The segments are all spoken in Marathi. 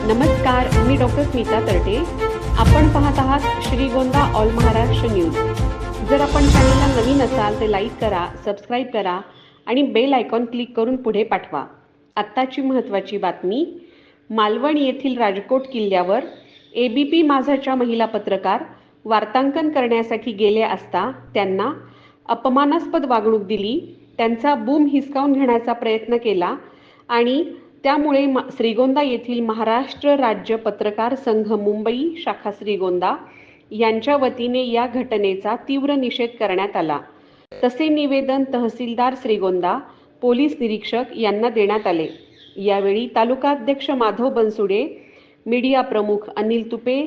नमस्कार, मी डॉक्टर स्मिता तरटे. आपण पाहत आहात श्रीगोंदा ऑल महाराष्ट्र न्यूज. जर आपण चॅनलला नवीन असाल तर लाईक करा, सबस्क्राईब करा आणि बेल आयकॉन क्लिक करून पुढे पाठवा. आत्ताची महत्त्वाची बातमी. मालवण येथील राजकोट किल्ल्यावर ABP माझाच्या महिला पत्रकार वार्तांकन करण्यासाठी गेल्या असता त्यांना अपमानास्पद वागणूक दिली, त्यांचा बूम हिसकावून घेण्याचा प्रयत्न केला आणि त्यामुळे श्रीगोंदा येथील महाराष्ट्र राज्य पत्रकार संघ मुंबई शाखा श्रीगोंदा यांच्या वतीने या घटनेचा तीव्र निषेध करण्यात आला. तसे निवेदन तहसीलदार श्रीगोंदा, पोलीस निरीक्षक यांना देण्यात आले. यावेळी तालुकाध्यक्ष माधव बनसुडे, मीडिया प्रमुख अनिल तुपे,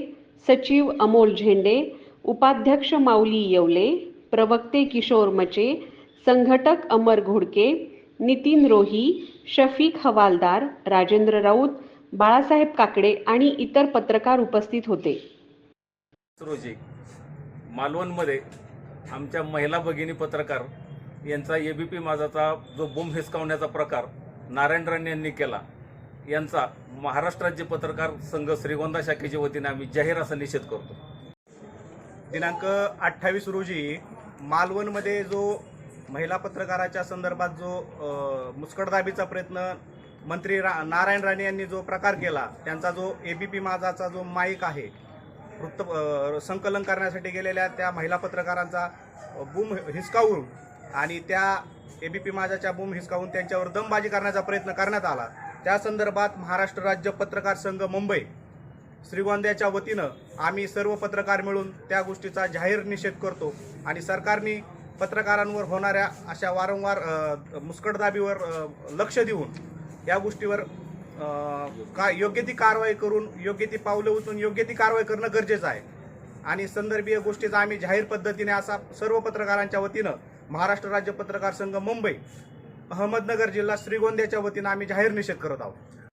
सचिव अमोल झेंडे, उपाध्यक्ष माऊली येवले, प्रवक्ते किशोर मचे, संघटक अमर घोडके, नितीन रोही, शफीक हवालदार, राजेंद्र राऊत, बाळासाहेब काकडे आणि इतर पत्रकार उपस्थित होते. रोजी मालवणमध्ये आमच्या महिला भगिनी पत्रकार यांचा ABP माझाचा जो बॉम्ब हिसकावण्याचा प्रकार नारायण राणे यांनी केला, यांचा महाराष्ट्र राज्य पत्रकार संघ श्रीगोंदा शाखेच्या वतीने आम्ही जाहीर असा निषेध करतो. दिनांक 28 रोजी मालवणमध्ये जो महिला पत्रकाराच्या संदर्भात जो मुस्कटदाबीचा प्रयत्न मंत्री नारायण राणे यांनी जो प्रकार केला, त्यांचा जो ABP माझाचा जो माईक आहे, वृत्त संकलन करण्यासाठी गेलेल्या त्या महिला पत्रकारांचा बूम हिसकावून आणि त्या ABP माझाच्या बूम हिसकावून त्यांच्यावर दमबाजी करण्याचा प्रयत्न करण्यात आला. त्या संदर्भात महाराष्ट्र राज्य पत्रकार संघ मुंबई श्रीगोंद्याच्या वतीनं आम्ही सर्व पत्रकार मिळून त्या गोष्टीचा जाहीर निषेध करतो आणि सरकारने पत्रकारांवर होणाऱ्या अशा वारंवार मुस्कटदाबीवर लक्ष देऊन या गोष्टीवर योग्य ती कारवाई करून योग्य ती पावलं उचलून योग्य ती कारवाई करणं गरजेचं आहे. आणि संदर्भीय गोष्टीचा आम्ही जाहीर पद्धतीने असा सर्व पत्रकारांच्या वतीनं महाराष्ट्र राज्य पत्रकार संघ मुंबई अहमदनगर जिल्हा श्रीगोंद्याच्या वतीनं आम्ही जाहीर निषेध करत आहोत.